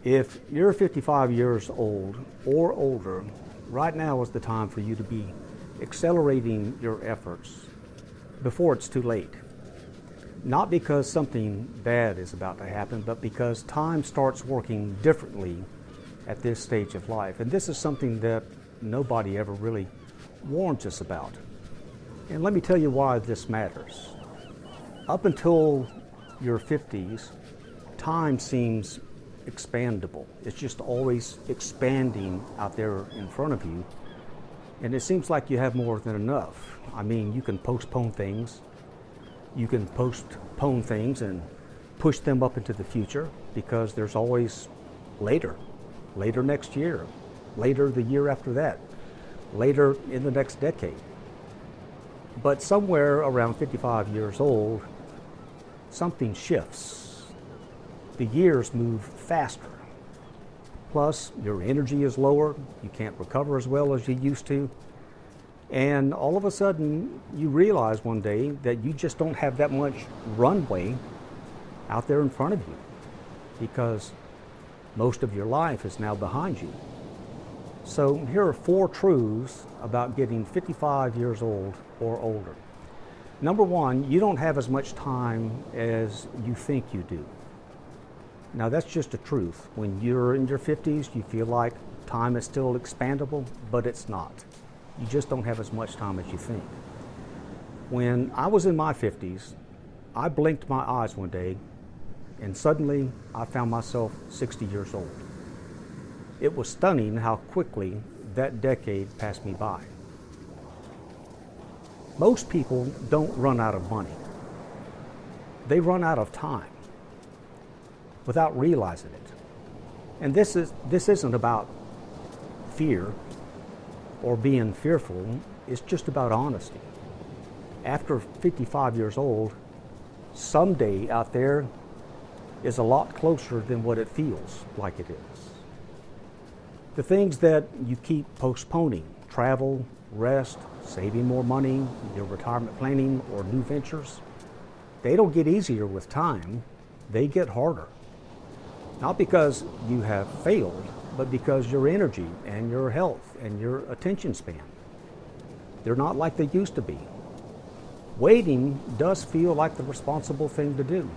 If you're 55 years old or older, right now is the time for you to be accelerating your efforts before it's too late. Not because something bad is about to happen, but because time starts working differently at this stage of life. And this is something that nobody ever really warns us about. And let me tell you why this matters. Up until your 50s, time seems expandable. It's just always expanding out there in front of you. And it seems like you have more than enough. I mean, you can postpone things. You can postpone things and push them up into the future because there's always later next year, later the year after that, later in the next decade. But somewhere around 55 years old, something shifts. The years move faster. Plus, your energy is lower. You can't recover as well as you used to. And all of a sudden, you realize one day that you just don't have that much runway out there in front of you because most of your life is now behind you. So here are 4 truths about getting 55 years old or older. Number 1, you don't have as much time as you think you do. Now that's just a truth. When you're in your 50s, you feel like time is still expandable, but it's not. You just don't have as much time as you think. When I was in my 50s, I blinked my eyes one day and suddenly I found myself 60 years old. It was stunning how quickly that decade passed me by. Most people don't run out of money. They run out of time without realizing it. And this isn't about fear or being fearful. It's just about honesty. After 55 years old, someday out there is a lot closer than what it feels like it is. The things that you keep postponing, travel, rest, saving more money, your retirement planning or new ventures, they don't get easier with time, they get harder. Not because you have failed, but because your energy and your health and your attention span, they're not like they used to be. Waiting does feel like the responsible thing to do,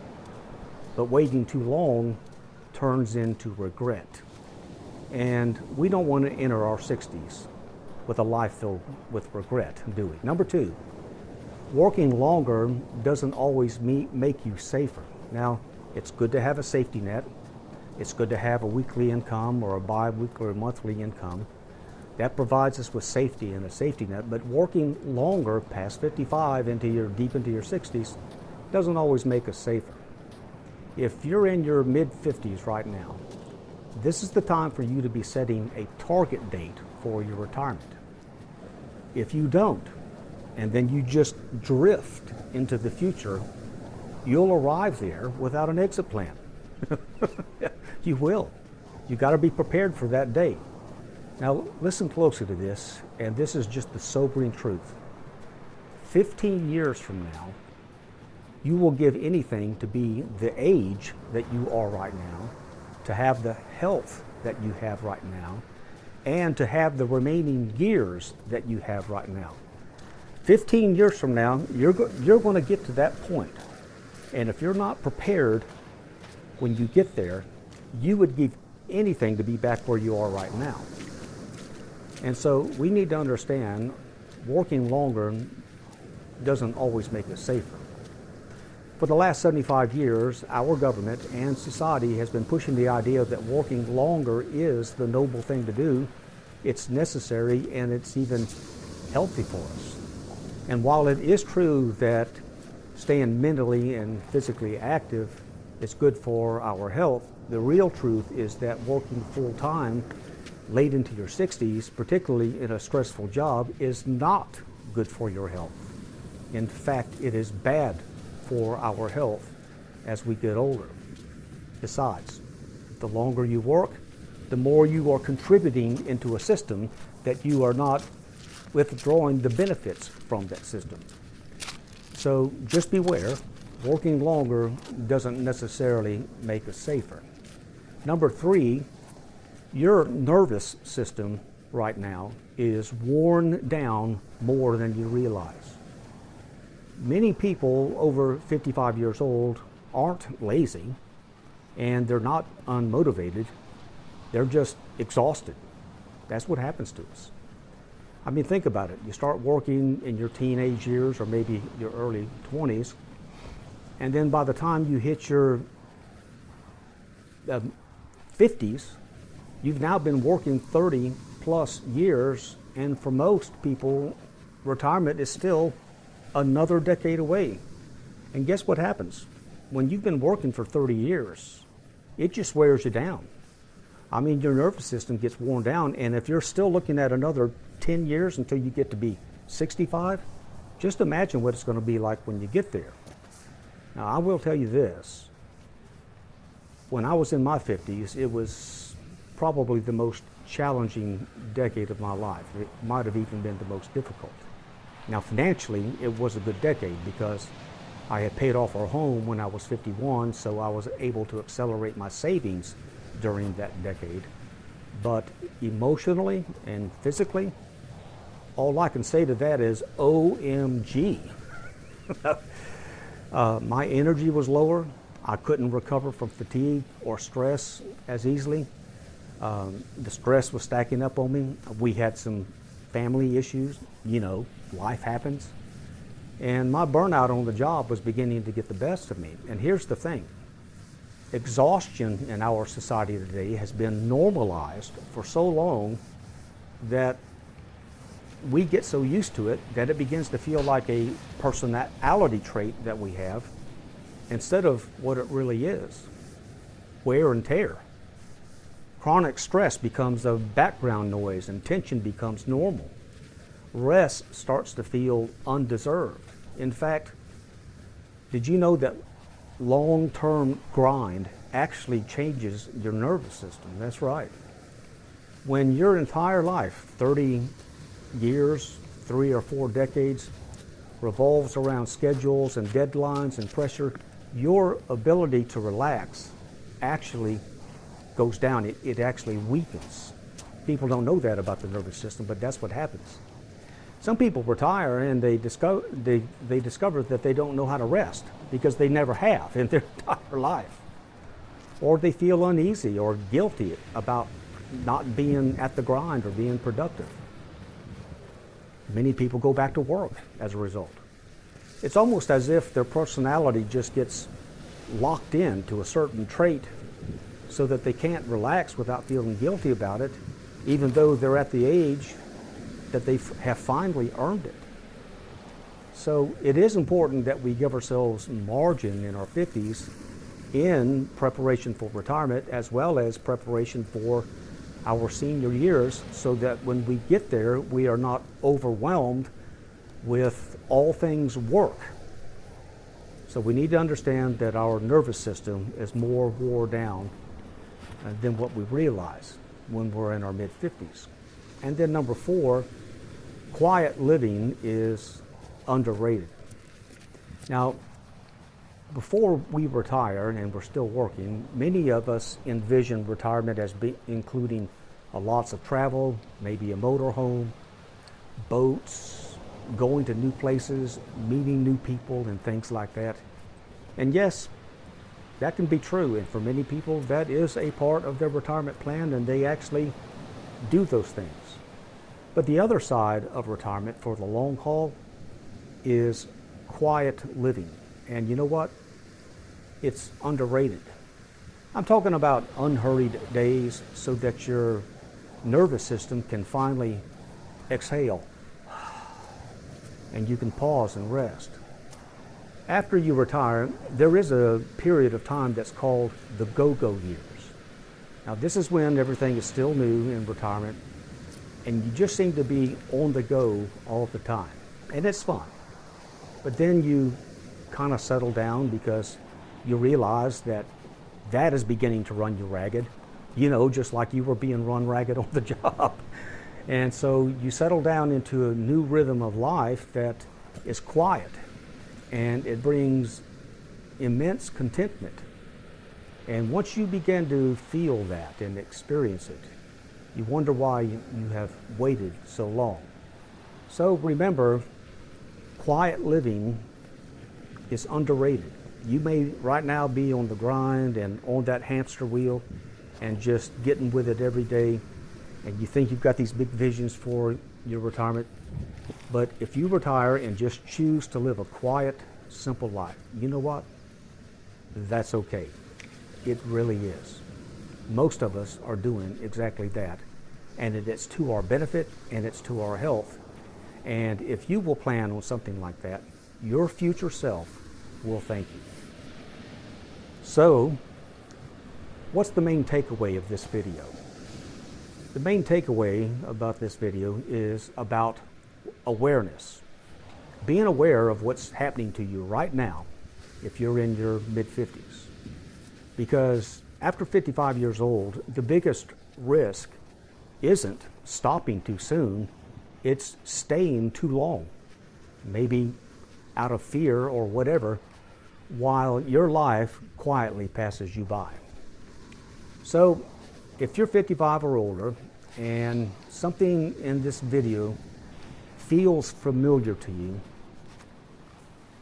but waiting too long turns into regret. And we don't want to enter our 60s with a life filled with regret, do we? Number 2, working longer doesn't always make you safer. Now, it's good to have a safety net. It's good to have a weekly income or a bi-weekly or monthly income. That provides us with safety and a safety net, but working longer past 55 deep into your 60s doesn't always make us safer. If you're in your mid-50s right now, this is the time for you to be setting a target date for your retirement. If you don't, and then you just drift into the future, you'll arrive there without an exit plan. You will. You got to be prepared for that day. Now listen closely to this, and this is just the sobering truth. 15 years from now, you will give anything to be the age that you are right now, to have the health that you have right now, and to have the remaining years that you have right now. 15 years from now, you're going to get to that point. And if you're not prepared when you get there, you would give anything to be back where you are right now. And so we need to understand working longer doesn't always make us safer. For the last 75 years, our government and society has been pushing the idea that working longer is the noble thing to do. It's necessary and it's even healthy for us. And while it is true that staying mentally and physically active is good for our health, the real truth is that working full time late into your 60s, particularly in a stressful job, is not good for your health. In fact, it is bad for our health as we get older. Besides, the longer you work, the more you are contributing into a system that you are not withdrawing the benefits from that system. So just beware, working longer doesn't necessarily make us safer. Number three, your nervous system right now is worn down more than you realize. Many people over 55 years old aren't lazy and they're not unmotivated. They're just exhausted. That's what happens to us. I mean, think about it. You start working in your teenage years or maybe your early 20s, and then by the time you hit your 50s, you've now been working 30 plus years, and for most people, retirement is still another decade away. And guess what happens? When you've been working for 30 years, it just wears you down. I mean, your nervous system gets worn down, and if you're still looking at another 10 years until you get to be 65, just imagine what it's going to be like when you get there. Now, I will tell you this. When I was in my 50s, it was probably the most challenging decade of my life. It might have even been the most difficult. Now, financially, it was a good decade because I had paid off our home when I was 51, so I was able to accelerate my savings during that decade. But emotionally and physically, all I can say to that is OMG. My energy was lower. I couldn't recover from fatigue or stress as easily. The stress was stacking up on me. We had some family issues. You know, life happens. And my burnout on the job was beginning to get the best of me. And here's the thing. Exhaustion in our society today has been normalized for so long that we get so used to it that it begins to feel like a personality trait that we have instead of what it really is, wear and tear. Chronic stress becomes a background noise and tension becomes normal. Rest starts to feel undeserved. In fact, did you know that long-term grind actually changes your nervous system? That's right. When your entire life, 30 years, 3 or 4 decades, revolves around schedules and deadlines and pressure, your ability to relax actually goes down. It actually weakens. People don't know that about the nervous system, but that's what happens. Some people retire and they discover that they don't know how to rest because they never have in their entire life. Or they feel uneasy or guilty about not being at the grind or being productive. Many people go back to work as a result. It's almost as if their personality just gets locked in to a certain trait so that they can't relax without feeling guilty about it, even though they're at the age that they have finally earned it. So it is important that we give ourselves margin in our 50s in preparation for retirement as well as preparation for our senior years so that when we get there, we are not overwhelmed with all things work. So we need to understand that our nervous system is more wore down than what we realize when we're in our mid-50s. And then number 4, quiet living is underrated. Now, before we retire and we're still working, many of us envision retirement as including lots of travel, maybe a motorhome, boats, going to new places, meeting new people and things like that. And yes, that can be true. And for many people, that is a part of their retirement plan and they actually do those things. But the other side of retirement for the long haul is quiet living. And you know what? It's underrated. I'm talking about unhurried days so that your nervous system can finally exhale and you can pause and rest. After you retire, there is a period of time that's called the go-go years. Now this is when everything is still new in retirement and you just seem to be on the go all the time. And it's fun. But then you kind of settle down because you realize that that is beginning to run you ragged, you know, just like you were being run ragged on the job. And so you settle down into a new rhythm of life that is quiet and it brings immense contentment. And once you begin to feel that and experience it, you wonder why you have waited so long. So remember, quiet living is underrated. You may right now be on the grind and on that hamster wheel and just getting with it every day, and you think you've got these big visions for your retirement. But if you retire and just choose to live a quiet, simple life, you know what? That's okay. It really is. Most of us are doing exactly that, and it's to our benefit and it's to our health. And if you will plan on something like that, your future self will thank you. So, what's the main takeaway of this video? The main takeaway about this video is about awareness. Being aware of what's happening to you right now if you're in your mid-50s. Because after 55 years old, the biggest risk isn't stopping too soon, it's staying too long. Maybe out of fear or whatever, while your life quietly passes you by. So, if you're 55 or older and something in this video feels familiar to you,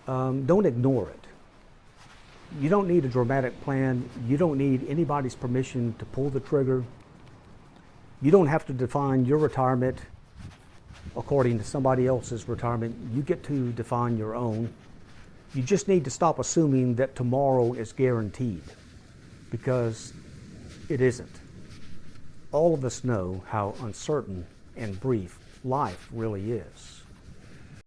don't ignore it. You don't need a dramatic plan. You don't need anybody's permission to pull the trigger. You don't have to define your retirement according to somebody else's retirement. You get to define your own. You just need to stop assuming that tomorrow is guaranteed, because it isn't. All of us know how uncertain and brief life really is.